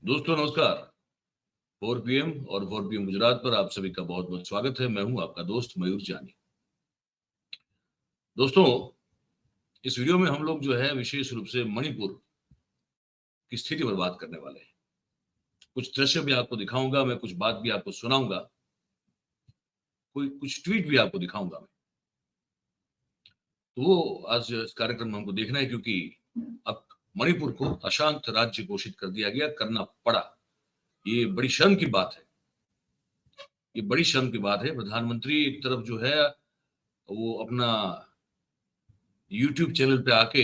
दोस्तों नमस्कार। 4 PM और 4 PM गुजरात पर आप सभी का बहुत बहुत स्वागत है। मैं हूं आपका दोस्त मयूर जानी। दोस्तों, इस वीडियो में हम लोग जो है विशेष रूप से मणिपुर की स्थिति पर बात करने वाले हैं। कुछ दृश्य भी आपको दिखाऊंगा, मैं कुछ बात भी आपको सुनाऊंगा, कुछ ट्वीट भी आपको दिखाऊंगा मैं। तो वो आज इस कार्यक्रम में हमको देखना है, क्योंकि अब मणिपुर को अशांत राज्य घोषित कर दिया गया, करना पड़ा। ये बड़ी शर्म की बात है, ये बड़ी शर्म की बात है। प्रधानमंत्री एक तरफ जो है वो अपना यूट्यूब चैनल पे आके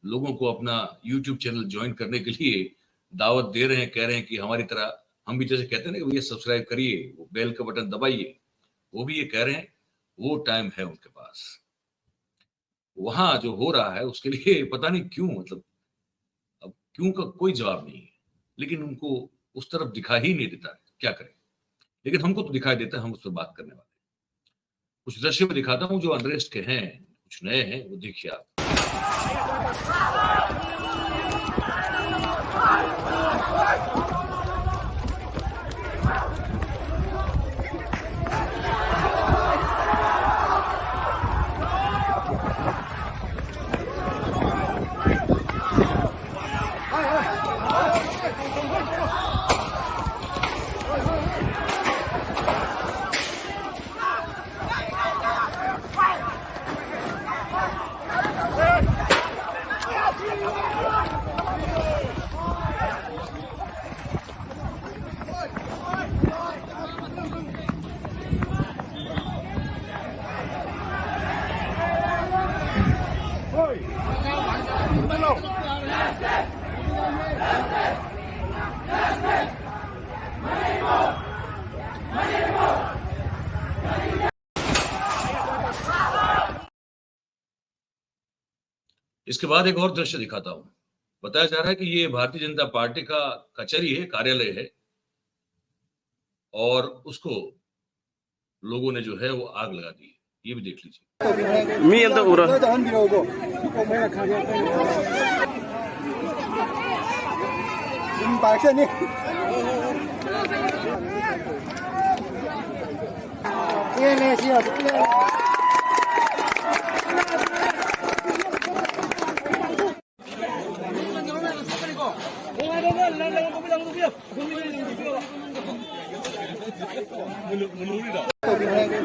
लोगों को अपना यूट्यूब चैनल ज्वाइन करने के लिए दावत दे रहे हैं, कह रहे हैं कि हमारी तरह हम भी जैसे कहते हैं ना कि भैया सब्सक्राइब करिए, वो बेल का बटन दबाइए, वो भी ये कह रहे हैं। वो टाइम है उनके पास। वहां जो हो रहा है उसके लिए पता नहीं क्यों, मतलब अब क्यों का कोई जवाब नहीं है, लेकिन उनको उस तरफ दिखाई ही नहीं देता है। क्या करें, लेकिन हमको तो दिखाई देता है, हम उस पर बात करने वाले। कुछ दृश्य में दिखाता हूँ जो अनरेस्ट के हैं, कुछ नए हैं, वो देखिए आप। इसके बाद एक और दृश्य दिखाता हूं। बताया जा रहा है कि ये भारतीय जनता पार्टी का कचहरी है, कार्यालय है, और उसको लोगों ने जो है वो आग लगा दी। ये भी देख लीजिए। मी ಅಂತ ಊರ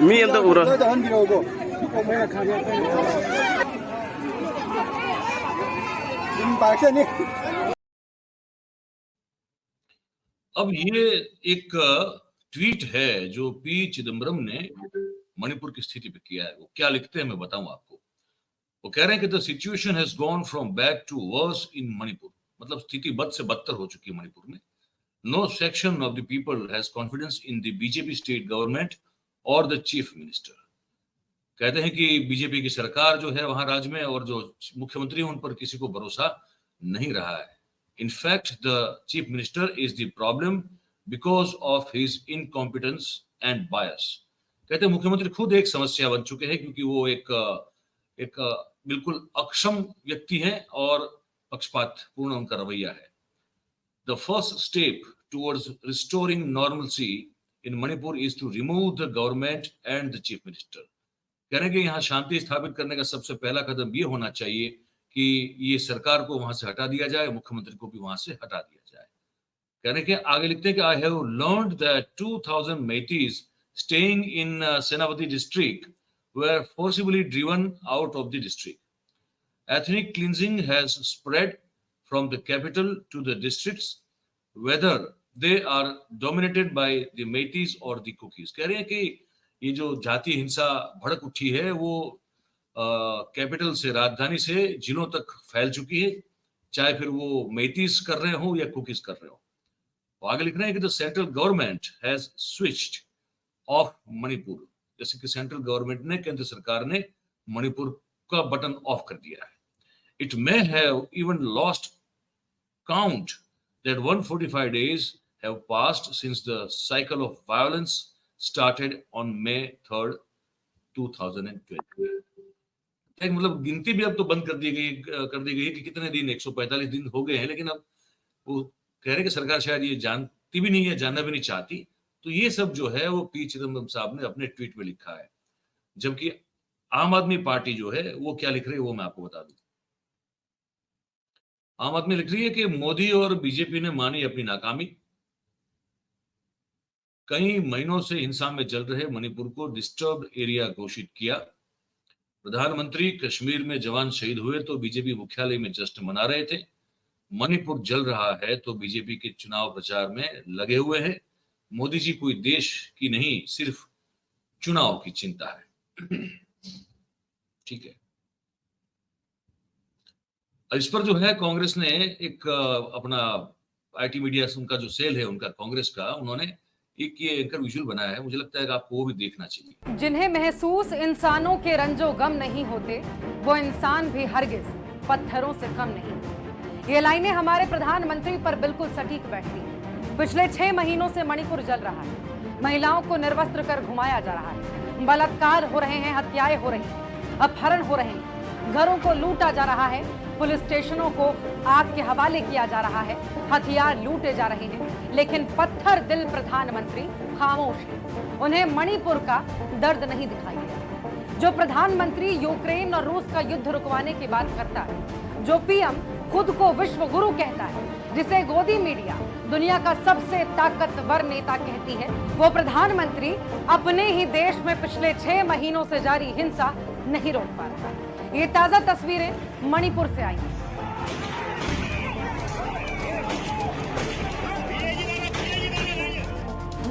मी ಅಂತ ಊರ अब ये एक ट्वीट है जो पी चिदम्बरम ने मणिपुर की स्थिति पे किया है। वो क्या लिखते हैं मैं बताऊं आपको। वो कह रहे हैं कि the situation has gone from bad to worse in Manipur. मतलब स्थिति बद से बदतर हो चुकी है मणिपुर में। No section of the people has confidence in the BJP state government और द चीफ मिनिस्टर। कहते हैं कि बीजेपी की सरकार जो है वहां राज्य में, और जो मुख्यमंत्री हैं उन पर किसी को भरोसा नहीं रहा है। In fact the chief minister is the problem because of his incompetence and बायस। कहते हैं मुख्यमंत्री खुद एक समस्या बन चुके हैं, क्योंकि वो एक बिल्कुल अक्षम व्यक्ति है और पक्षपात पूर्ण उनका रवैया है। The first step towards restoring normalcy in Manipur is to remove the government and the chief minister. कह रहे हैं कि यहाँ शांति स्थापित करने का सबसे पहला कदम ये होना चाहिए कि ये सरकार को वहां से हटा दिया जाए, मुख्यमंत्री को भी वहां से हटा दिया जाए। कहने के आगे लिखते हैं कि I have learned that 2000 Meiteis staying in Senapati district were forcibly driven out of the district. Ethnic cleansing has spread from the capital to the districts, whether they are dominated by the Meiteis or the Kukis. कह रहे हैं कि ये जो जातीय हिंसा भड़क उठी है वो कैपिटल से, राजधानी से जिलों तक फैल चुकी है, चाहे फिर वो मेटीज कर रहे हो या कुकीज कर रहे हो। तो आगे लिख रहे हैं कि the central government has switched off Manipur. जैसे कि सेंट्रल गवर्नमेंट ने, केंद्र सरकार ने मणिपुर का बटन ऑफ कर दिया है। It may have even lost count that 145 days have passed since the cycle of violence started on May 3rd, 2020। मतलब गिनती भी अब तो बंद कर दी गई है कि कितने दिन, 145 दिन हो गए हैं, लेकिन अब वो कह रहे कि सरकार शायद ये जानती भी नहीं है, जानना भी नहीं चाहती। तो ये सब जो है वो पी चिदम्बरम साहब ने अपने ट्वीट में लिखा है। जबकि आम आदमी पार्टी जो है वो क्या लिख रही है वो मैं आपको बता दूं। आम आदमी लिख रही है कि मोदी और बीजेपी ने मानी अपनी नाकामी, कई महीनों से हिंसा में जल रहे मणिपुर को डिस्टर्ब्ड एरिया घोषित किया। प्रधानमंत्री कश्मीर में जवान शहीद हुए तो बीजेपी मुख्यालय में जश्न मना रहे थे। मणिपुर जल रहा है तो बीजेपी के चुनाव प्रचार में लगे हुए हैं। मोदी जी कोई देश की नहीं, सिर्फ चुनाव की चिंता है। ठीक है। इस पर जो है कांग्रेस ने एक अपना आईटी मीडिया उनका जो सेल है उनका कांग्रेस का, उन्होंने एक ये एंकर विजुअल बनाया है। मुझे लगता है कि आपको वो भी देखना चाहिए। जिन्हें महसूस इंसानों के रंजो गम नहीं होते, वो इंसान भी हरगिज पत्थरों से कम नहीं। ये लाइनें हमारे प्रधानमंत्री पर बिल्कुल सटीक बैठती हैं। पिछले 6 महीनों से मणिपुर जल रहा है। महिलाओं को निर्वस्त्र कर घुमाया जा रहा है। बलात्कार हो रहे हैं, हत्याएं हो रही हैं, अपहरण हो रहे हैं, घरों को लूटा जा रहा है, पुलिस स्टेशनों को आग के हवाले किया जा रहा है, हथियार लूटे जा रहे हैं। लेकिन पत्थर दिल प्रधानमंत्री खामोश है। उन्हें मणिपुर का दर्द नहीं दिखाई दिया। जो प्रधानमंत्री यूक्रेन और रूस का युद्ध रुकवाने की बात करता है, जो पीएम खुद को विश्व गुरु कहता है, जिसे गोदी मीडिया दुनिया का सबसे ताकतवर नेता कहती है, वो प्रधानमंत्री अपने ही देश में पिछले 6 महीनों से जारी हिंसा नहीं रोक पा रहा। ये ताजा तस्वीरें मणिपुर से आई हैं।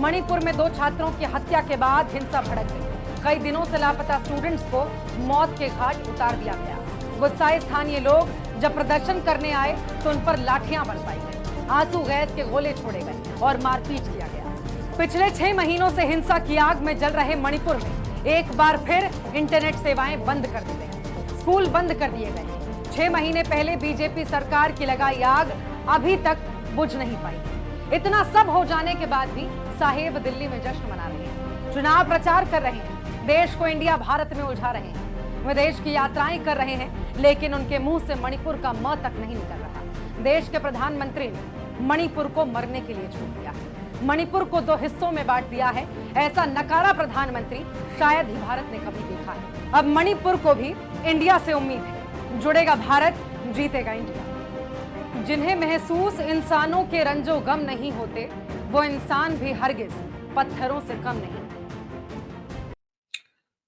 मणिपुर में 2 छात्रों की हत्या के बाद हिंसा भड़क गई। कई दिनों से लापता स्टूडेंट्स को मौत के घाट उतार दिया गया। गुस्साए स्थानीय लोग जब प्रदर्शन करने आए तो उन पर लाठियां बरसाई गई, आंसू गैस के गोले छोड़े गए और मारपीट किया गया। पिछले 6 महीनों से हिंसा की आग में जल रहे मणिपुर में एक बार फिर इंटरनेट सेवाएं बंद कर दी गई, स्कूल बंद कर दिए गए। 6 महीने पहले बीजेपी सरकार की लगाई आग अभी तक बुझ नहीं पाई। इतना सब हो जाने के बाद भी साहेब दिल्ली में जश्न मना रहे हैं, चुनाव प्रचार कर रहे हैं, देश को इंडिया भारत में उलझा रहे हैं, विदेश की यात्राएं कर रहे हैं, लेकिन उनके मुंह से मणिपुर का म तक नहीं निकल रहा। देश के प्रधानमंत्री ने मणिपुर को मरने के लिए छोड़ दिया है। मणिपुर को 2 हिस्सों में बांट दिया है। ऐसा नकारा प्रधानमंत्री शायद ही भारत ने कभी देखा है। अब मणिपुर को भी इंडिया से उम्मीद है। जुड़ेगा भारत, जीतेगा इंडिया। जिन्हें महसूस इंसानों के रंजो गम नहीं होते, वो इंसान भी हरगिज पत्थरों से कम नहीं।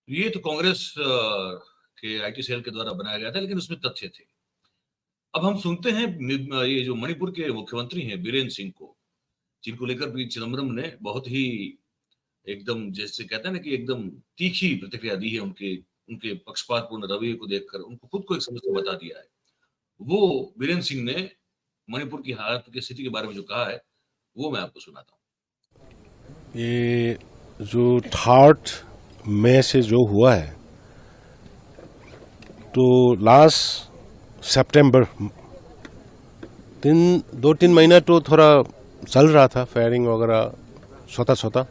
ये तो कांग्रेस के आईटी सेल के द्वारा बनाया गया था, लेकिन उसमें तथ्य थे। अब हम सुनते हैं ये जो मणिपुर के मुख्यमंत्री हैं बीरेन सिंह को, जिनको लेकर पी चिदम्बरम ने बहुत ही एकदम जैसे कहते हैं ना कि एकदम तीखी प्रतिक्रिया दी है। उनके पक्षपातपूर्ण रवैये को देखकर उनको खुद को एक समस्या बता दिया है। वो बीरेन सिंह ने मणिपुर की हालत की स्थिति के बारे में जो कहा है वो मैं आपको सुनाता हूँ। ये जो 3 मई से जो हुआ है, तो लास्ट सितंबर 2-3 महीना तो थोड़ा चल रहा था फायरिंग वगैरह छोटा,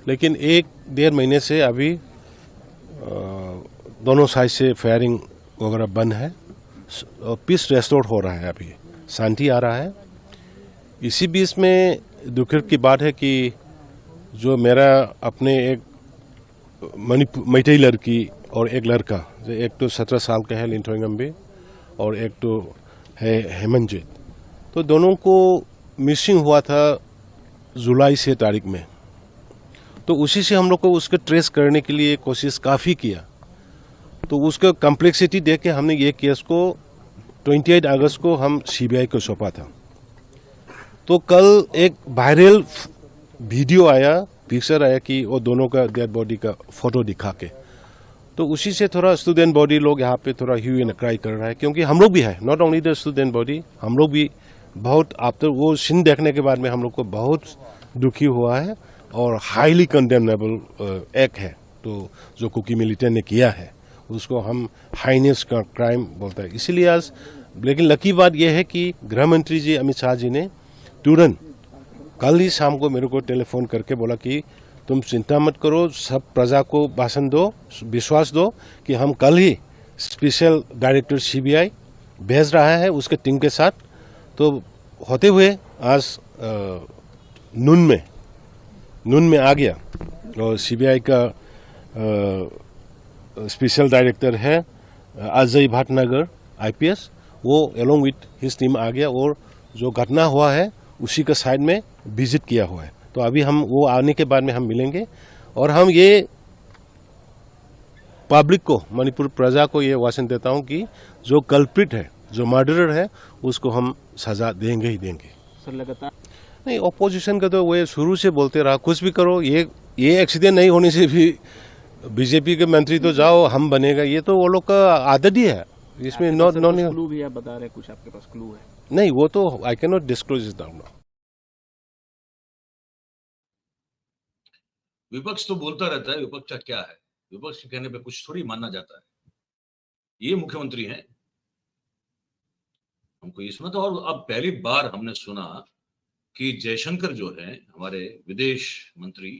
लेकिन 1-1.5 महीने से अभी दोनों साइड से फायरिंग वगैरह बंद है। पीस रेस्टोर हो रहा है, अभी शांति आ रहा है। इसी बीच में दुख की बात है कि जो मेरा अपने एक मैथई लड़की और एक लड़का, एक तो 17 साल का है लिंथोइंगम्बे और एक तो है हेमंतजीत, तो दोनों को मिसिंग हुआ था जुलाई से तारीख में। तो उसी से हम लोग को उसको ट्रेस करने के लिए कोशिश काफ़ी किया। तो उसका कम्प्लेक्सिटी देख के हमने ये केस को 28 अगस्त को हम सीबीआई को सौंपा था। तो कल एक वायरल वीडियो आया, पिक्चर आया कि वो दोनों का डेड बॉडी का फोटो दिखा के, तो उसी से थोड़ा स्टूडेंट बॉडी लोग यहाँ पे थोड़ा ह्यू एंड क्राई कर रहा है। क्योंकि हम लोग भी है, not only the student body, हम लोग भी बहुत आफ्टर वो सीन देखने के बाद में हम लोग को बहुत दुखी हुआ है और हाईली कंडेमनेबल एक्ट है। तो जो कुकी मिलिटेंट ने किया है उसको हम हाइनेस का क्राइम बोलता है। इसीलिए आज, लेकिन लकी बात यह है कि गृह मंत्री जी अमित शाह जी ने तुरंत कल ही शाम को मेरे को टेलीफोन करके बोला कि तुम चिंता मत करो, सब प्रजा को भाषण दो, विश्वास दो कि हम कल ही स्पेशल डायरेक्टर सीबीआई भेज रहा है उसके टीम के साथ। तो होते हुए आज नून में आ गया और सीबीआई का स्पेशल डायरेक्टर है अजय भटनागर आईपीएस, वो एलोंग विथ हिज टीम आ गया और जो घटना हुआ है उसी का साइड में विजिट किया हुआ है। तो अभी हम वो आने के बाद में हम मिलेंगे और हम ये पब्लिक को, मणिपुर प्रजा को ये वाचन देता हूं कि जो कल्प्रिट है, जो मर्डरर है, उसको हम सजा देंगे ही देंगे। सर लगातार नहीं, ऑपोजिशन का तो वो शुरू से बोलते रहा कुछ भी करो, ये एक्सीडेंट नहीं होने से भी बीजेपी के मंत्री तो जाओ हम बनेगा, ये तो वो लोग का आदत ही है। इसमें क्लू भी आप बता रहे हैं, कुछ आपके पास क्लू है? नहीं, वो तो I can not disclose it now. विपक्ष तो बोलता रहता है, विपक्ष का क्या है, विपक्ष के कहने पे कुछ थोड़ी मानना जाता है। ये मुख्यमंत्री हैं, हमको ये सुना था। और अब पहली बार हमने सुना कि जयशंकर जो है हमारे विदेश मंत्री,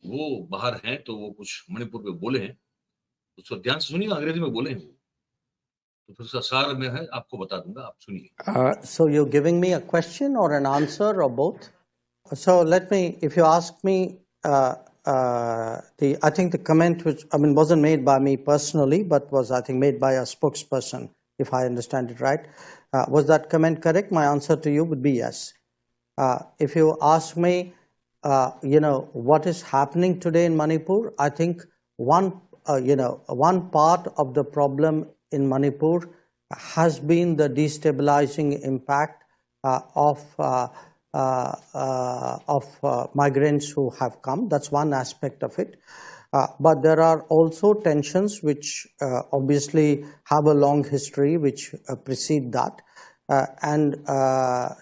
वो बाहर हैं तो वो कुछ मणिपुर पे बोले हैं, उसको ध्यान से सुनिए, अंग्रेजी में बोले हैं वो, तो फिर उसका सार में है, आपको बता दूंगा, आप सुनिए। So you're giving me a question or an answer or both? So let me, if you ask me, I think the comment which, wasn't made by me personally, but was, I think, made by a spokesperson, if I understand it right. Was that comment correct? My answer to you would be yes. If you ask me, what is happening today in Manipur, I think one part of the problem in Manipur has been the destabilizing impact of migrants who have come. That's one aspect of it. But there are also tensions which obviously have a long history which precede that. And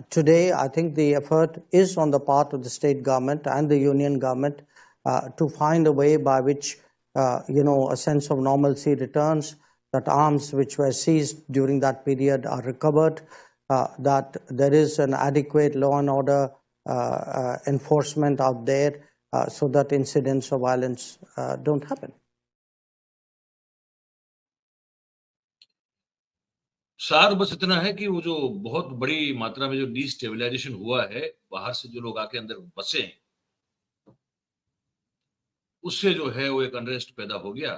today, I think the effort is on the part of the state government and the union government to find a way by which, a sense of normalcy returns, that arms which were seized during that period are recovered, that there is an adequate law and order enforcement out there so that incidents of violence don't happen. सार बस इतना है कि वो जो बहुत बड़ी मात्रा में जो डिस्टेबलाइजेशन हुआ है, बाहर से जो लोग आके अंदर बसे हैं, उससे जो है वो एक अनरेस्ट पैदा हो गया।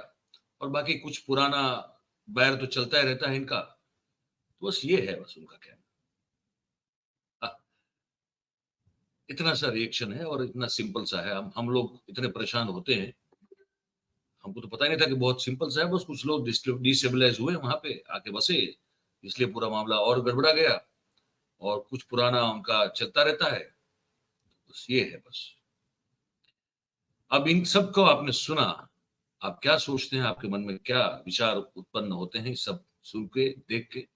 और बाकी कुछ पुराना बैर तो चलता ही रहता है इनका, तो बस ये है बस उनका कहना। इतना सा रिएक्शन है और इतना सिंपल सा है। हम लोग इतने परेशान होते हैं, हमको तो पता ही नहीं था कि बहुत सिंपल सा है। बस कुछ लोग डिस्टेबलाइज हुए वहां पे आके बसे, इसलिए पूरा मामला और गड़बड़ा गया और कुछ पुराना उनका चलता रहता है। बस ये है बस। अब इन सब को आपने सुना, आप क्या सोचते हैं, आपके मन में क्या विचार उत्पन्न होते हैं, सब सुन के देख के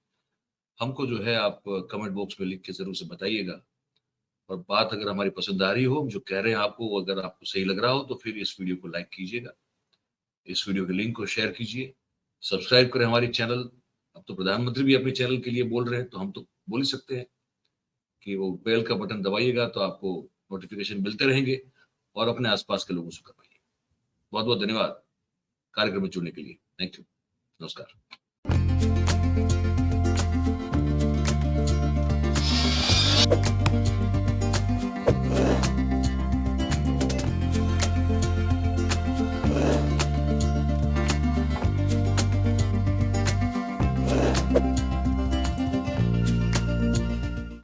हमको जो है आप कमेंट बॉक्स में लिख के जरूर से बताइएगा। और बात अगर हमारी पसंद आ रही हो, जो कह रहे हैं आपको, अगर आपको सही लग रहा हो तो फिर इस वीडियो को लाइक कीजिएगा, इस वीडियो के लिंक को शेयर कीजिए, सब्सक्राइब करें हमारी चैनल। अब तो प्रधानमंत्री भी अपने चैनल के लिए बोल रहे हैं, तो हम तो बोल ही सकते हैं कि वो बेल का बटन दबाइएगा तो आपको नोटिफिकेशन मिलते रहेंगे और अपने आसपास के लोगों से करवाइए। बहुत बहुत धन्यवाद कार्यक्रम में जुड़ने के लिए। थैंक यू, नमस्कार।